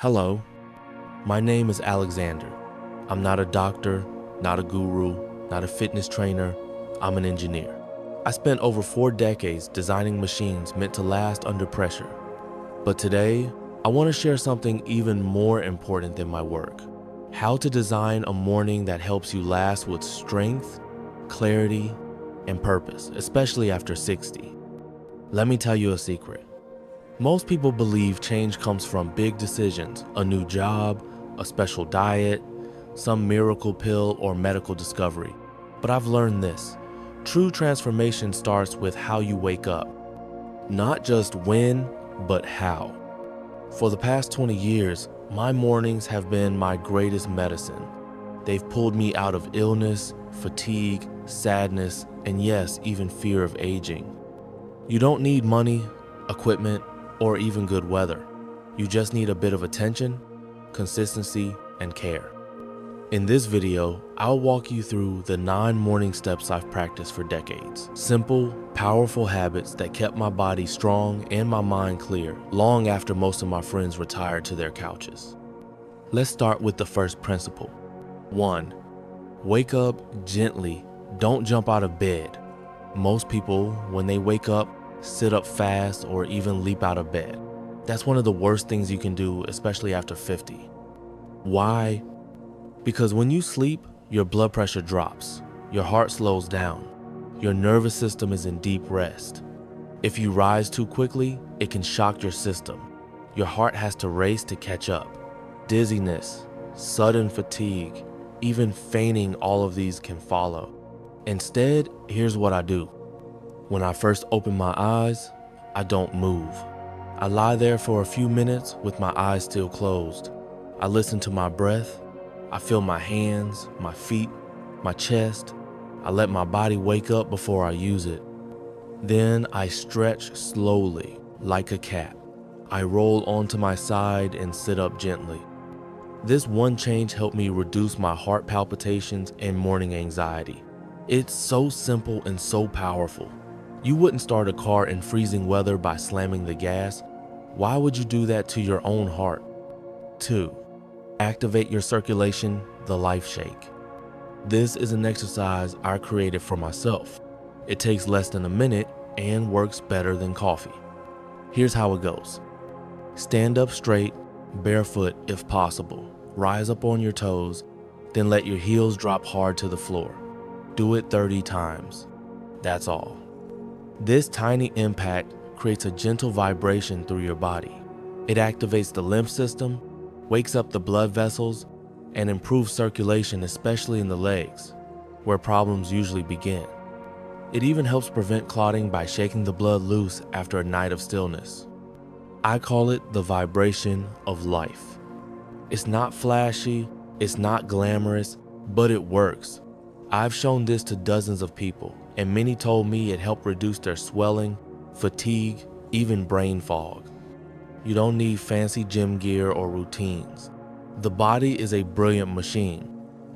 Hello, my name is Alexander. I'm not a doctor, not a guru, not a fitness trainer. I'm an engineer. I spent over 4 decades designing machines meant to last under pressure. But today, I want to share something even more important than my work. How to design a morning that helps you last with strength, clarity, and purpose, especially after 60. Let me tell you a secret. Most people believe change comes from big decisions, a new job, a special diet, some miracle pill, or medical discovery. But I've learned this. True transformation starts with how you wake up. Not just when, but how. For the past 20 years, my mornings have been my greatest medicine. They've pulled me out of illness, fatigue, sadness, and yes, even fear of aging. You don't need money, equipment, or even good weather. You just need a bit of attention, consistency, and care. In this video, I'll walk you through the 9 morning steps I've practiced for decades. Simple, powerful habits that kept my body strong and my mind clear long after most of my friends retired to their couches. Let's start with the first principle. 1. Wake up gently. Don't jump out of bed. Most people, when they wake up, sit up fast or even leap out of bed. That's one of the worst things you can do, especially after 50. Why? Because when you sleep, your blood pressure drops, your heart slows down, your nervous system is in deep rest. If you rise too quickly, it can shock your system. Your heart has to race to catch up. Dizziness, sudden fatigue, even fainting, all of these can follow. Instead, here's what I do. When I first open my eyes, I don't move. I lie there for a few minutes with my eyes still closed. I listen to my breath. I feel my hands, my feet, my chest. I let my body wake up before I use it. Then I stretch slowly, like a cat. I roll onto my side and sit up gently. This one change helped me reduce my heart palpitations and morning anxiety. It's so simple and so powerful. You wouldn't start a car in freezing weather by slamming the gas. Why would you do that to your own heart? 2. Activate your circulation, the life shake. This is an exercise I created for myself. It takes less than a minute and works better than coffee. Here's how it goes. Stand up straight, barefoot if possible. Rise up on your toes, then let your heels drop hard to the floor. Do it 30 times. That's all. This tiny impact creates a gentle vibration through your body. It activates the lymph system, wakes up the blood vessels, and improves circulation, especially in the legs, where problems usually begin. It even helps prevent clotting by shaking the blood loose after a night of stillness. I call it the vibration of life. It's not flashy, it's not glamorous, but it works. I've shown this to dozens of people, and many told me it helped reduce their swelling, fatigue, even brain fog. You don't need fancy gym gear or routines. The body is a brilliant machine.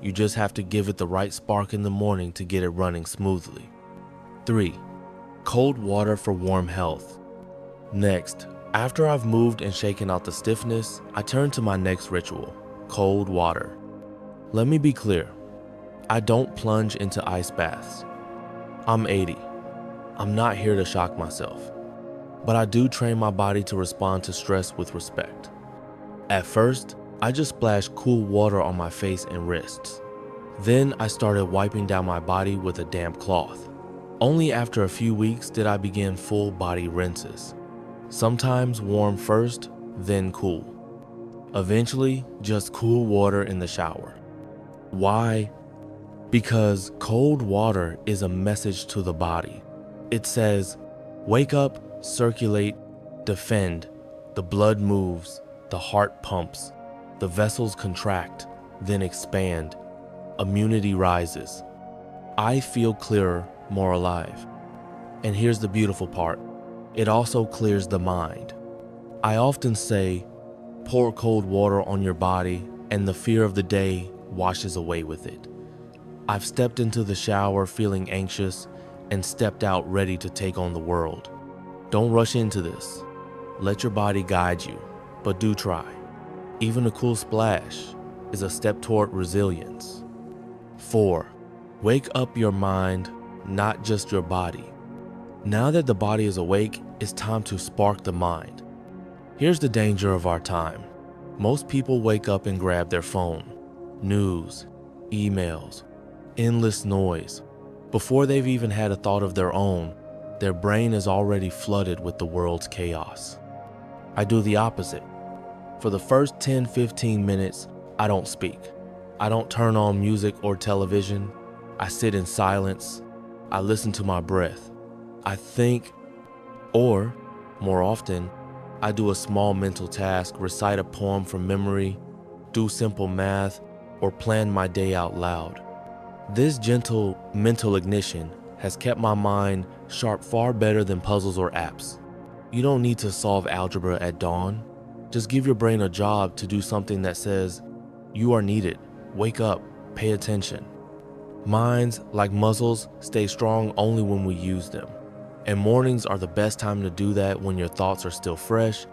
You just have to give it the right spark in the morning to get it running smoothly. 3. Cold water for warm health. Next, after I've moved and shaken out the stiffness, I turn to my next ritual, cold water. Let me be clear. I don't plunge into ice baths. I'm 80. I'm not here to shock myself. But I do train my body to respond to stress with respect. At first, I just splashed cool water on my face and wrists. Then I started wiping down my body with a damp cloth. Only after a few weeks did I begin full body rinses. Sometimes warm first, then cool. Eventually, just cool water in the shower. Why? Because cold water is a message to the body. It says, wake up, circulate, defend. The blood moves, the heart pumps, the vessels contract, then expand. Immunity rises. I feel clearer, more alive. And here's the beautiful part. It also clears the mind. I often say, pour cold water on your body and the fear of the day washes away with it. I've stepped into the shower feeling anxious and stepped out ready to take on the world. Don't rush into this. Let your body guide you, but do try. Even a cool splash is a step toward resilience. 4. Wake up your mind, not just your body. Now that the body is awake, it's time to spark the mind. Here's the danger of our time. Most people wake up and grab their phone. News, emails, endless noise. Before they've even had a thought of their own, their brain is already flooded with the world's chaos. I do the opposite. For the first 10-15 minutes, I don't speak. I don't turn on music or television. I sit in silence. I listen to my breath. I think, or more often, I do a small mental task, recite a poem from memory, do simple math, or plan my day out loud. This gentle mental ignition has kept my mind sharp far better than puzzles or apps. You don't need to solve algebra at dawn. Just give your brain a job to do something that says, "You are needed. Wake up. Pay attention." Minds, like muscles, stay strong only when we use them. And mornings are the best time to do that, when your thoughts are still fresh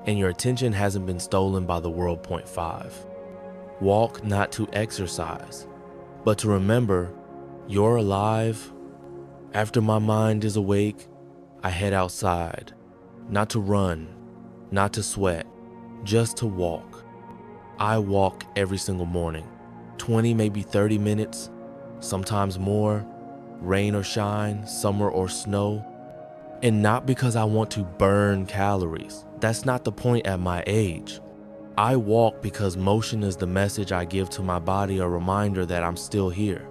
and your attention hasn't been stolen by the world. Point 5. Walk not to exercise, but to remember you're alive. After my mind is awake, I head outside, not to run, not to sweat, just to walk. I walk every single morning, 20, maybe 30 minutes, sometimes more, rain or shine, summer or snow. And not because I want to burn calories. That's not the point at my age. I walk because motion is the message I give to my body, a reminder that I'm still here,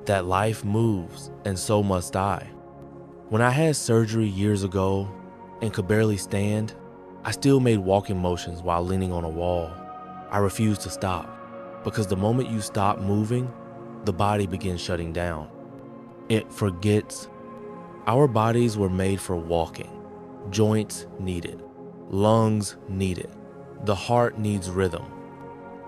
that life moves, and so must I. When I had surgery years ago and could barely stand, I still made walking motions while leaning on a wall. I refused to stop, because the moment you stop moving, the body begins shutting down. It forgets. Our bodies were made for walking. Joints need it. Lungs need it. The heart needs rhythm.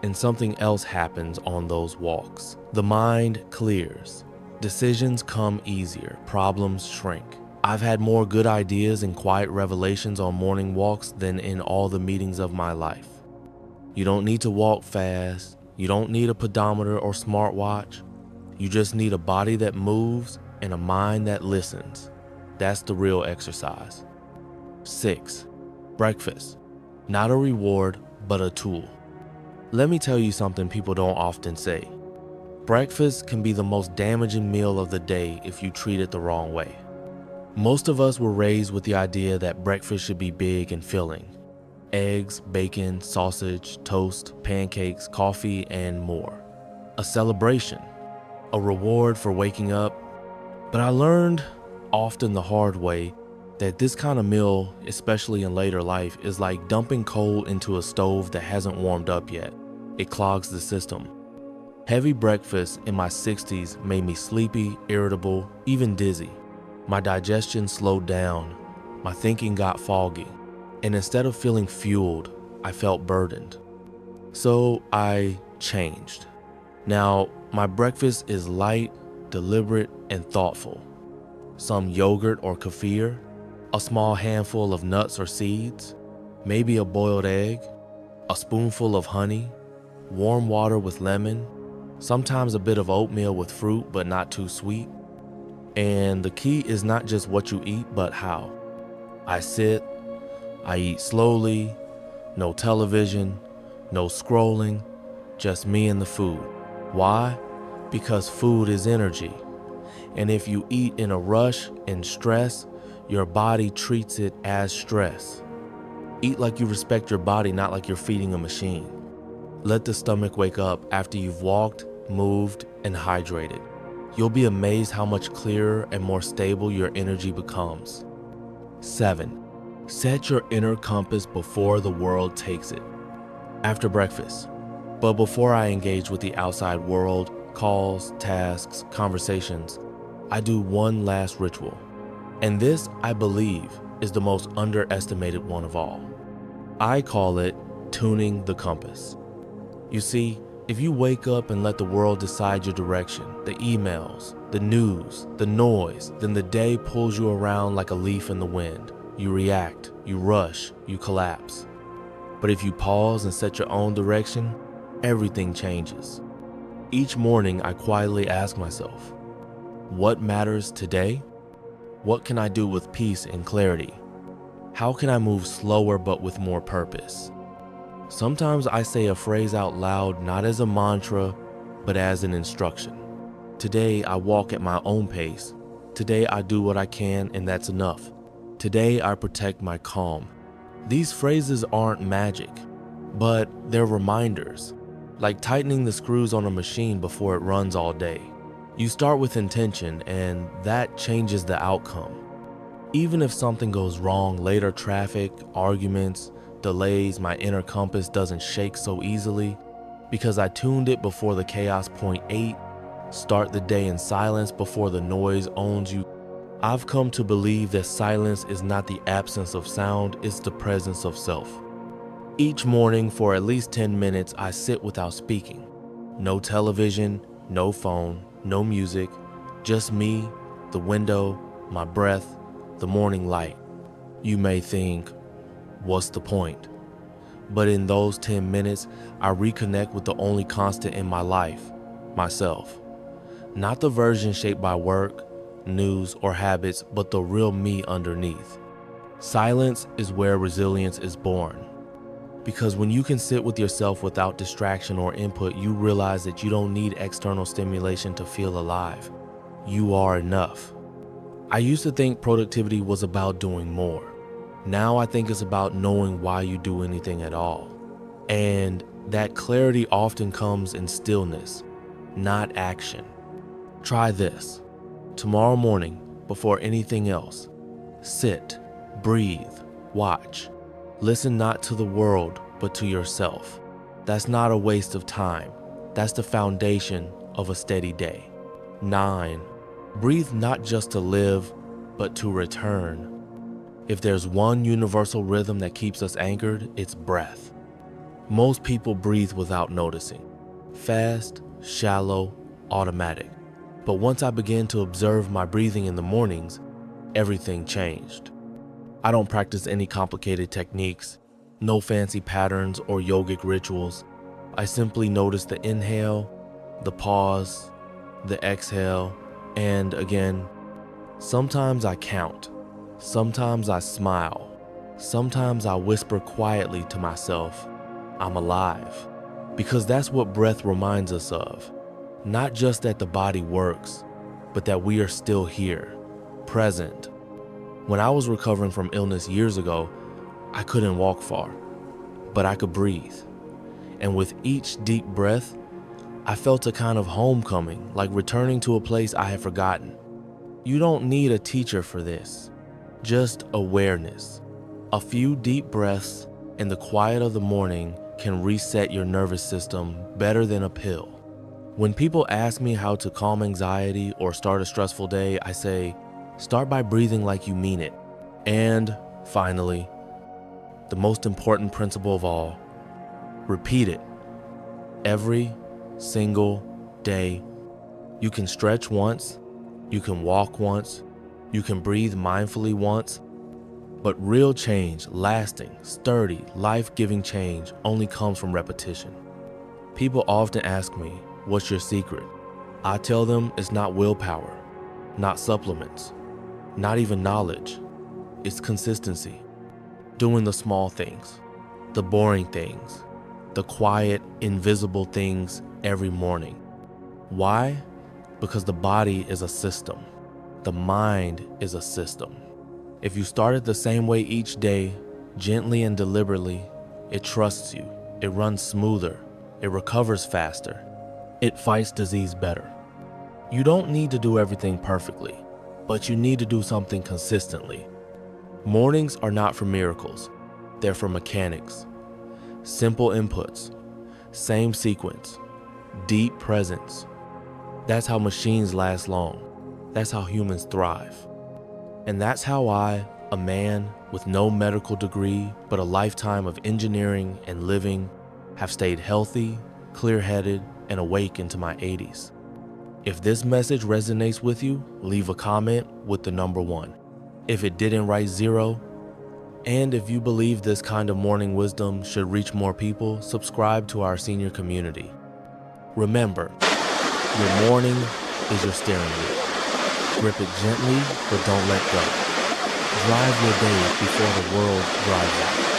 And something else happens on those walks. The mind clears. Decisions come easier. Problems shrink. I've had more good ideas and quiet revelations on morning walks than in all the meetings of my life. You don't need to walk fast. You don't need a pedometer or smartwatch. You just need a body that moves and a mind that listens. That's the real exercise. 6. Breakfast. Not a reward, but a tool. Let me tell you something people don't often say. Breakfast can be the most damaging meal of the day if you treat it the wrong way. Most of us were raised with the idea that breakfast should be big and filling. Eggs, bacon, sausage, toast, pancakes, coffee, and more. A celebration. A reward for waking up. But I learned, often the hard way, that this kind of meal, especially in later life, is like dumping coal into a stove that hasn't warmed up yet. It clogs the system. Heavy breakfast in my 60s made me sleepy, irritable, even dizzy. My digestion slowed down. My thinking got foggy. And instead of feeling fueled, I felt burdened. So I changed. Now, my breakfast is light, deliberate, and thoughtful. Some yogurt or kefir, a small handful of nuts or seeds, maybe a boiled egg, a spoonful of honey, warm water with lemon, sometimes a bit of oatmeal with fruit but not too sweet. And the key is not just what you eat, but how. I sit, I eat slowly, no television, no scrolling, just me and the food. Why? Because food is energy. And if you eat in a rush and stress, your body treats it as stress. Eat like you respect your body, not like you're feeding a machine. Let the stomach wake up after you've walked, moved, and hydrated. You'll be amazed how much clearer and more stable your energy becomes. 7. Set your inner compass before the world takes it. After breakfast. But before I engage with the outside world, calls, tasks, conversations, I do one last ritual. And this, I believe, is the most underestimated one of all. I call it tuning the compass. You see, if you wake up and let the world decide your direction, the emails, the news, the noise, then the day pulls you around like a leaf in the wind. You react, you rush, you collapse. But if you pause and set your own direction, everything changes. Each morning, I quietly ask myself, what matters today? What can I do with peace and clarity? How can I move slower but with more purpose? Sometimes I say a phrase out loud, not as a mantra, but as an instruction. Today, I walk at my own pace. Today, I do what I can, and that's enough. Today, I protect my calm. These phrases aren't magic, but they're reminders, like tightening the screws on a machine before it runs all day. You start with intention, and that changes the outcome. Even if something goes wrong later, traffic, arguments, delays, my inner compass doesn't shake so easily because I tuned it before the chaos. Point 8, start the day in silence before the noise owns you. I've come to believe that silence is not the absence of sound, it's the presence of self. Each morning for at least 10 minutes, I sit without speaking. No television, no phone, no music, just me, the window, my breath, the morning light. You may think, what's the point? But in those 10 minutes, I reconnect with the only constant in my life, myself. Not the version shaped by work, news, or habits, but the real me underneath. Silence is where resilience is born. Because when you can sit with yourself without distraction or input, you realize that you don't need external stimulation to feel alive. You are enough. I used to think productivity was about doing more. Now I think it's about knowing why you do anything at all. And that clarity often comes in stillness, not action. Try this. Tomorrow morning, before anything else, sit, breathe, watch. Listen not to the world, but to yourself. That's not a waste of time. That's the foundation of a steady day. 9. Breathe not just to live, but to return. If there's one universal rhythm that keeps us anchored, it's breath. Most people breathe without noticing. Fast, shallow, automatic. But once I began to observe my breathing in the mornings, everything changed. I don't practice any complicated techniques, no fancy patterns or yogic rituals. I simply notice the inhale, the pause, the exhale, and again, sometimes I count, sometimes I smile, sometimes I whisper quietly to myself, I'm alive. Because that's what breath reminds us of. Not just that the body works, but that we are still here, present. When I was recovering from illness years ago, I couldn't walk far, but I could breathe. And with each deep breath, I felt a kind of homecoming, like returning to a place I had forgotten. You don't need a teacher for this, just awareness. A few deep breaths in the quiet of the morning can reset your nervous system better than a pill. When people ask me how to calm anxiety or start a stressful day, I say, start by breathing like you mean it. And finally, the most important principle of all, repeat it every single day. You can stretch once, you can walk once, you can breathe mindfully once, but real change, lasting, sturdy, life-giving change only comes from repetition. People often ask me, what's your secret? I tell them it's not willpower, not supplements, not even knowledge. It's consistency. Doing the small things, the boring things, the quiet, invisible things every morning. Why? Because the body is a system. The mind is a system. If you start it the same way each day, gently and deliberately, it trusts you, it runs smoother, it recovers faster, it fights disease better. You don't need to do everything perfectly, but you need to do something consistently. Mornings are not for miracles, they're for mechanics. Simple inputs, same sequence, deep presence. That's how machines last long. That's how humans thrive. And that's how I, a man with no medical degree, but a lifetime of engineering and living, have stayed healthy, clear-headed, and awake into my 80s. If this message resonates with you, leave a comment with the number 1. If it didn't, write 0. And if you believe this kind of morning wisdom should reach more people, subscribe to our senior community. Remember, your morning is your steering wheel. Grip it gently, but don't let go. Drive your day before the world drives you.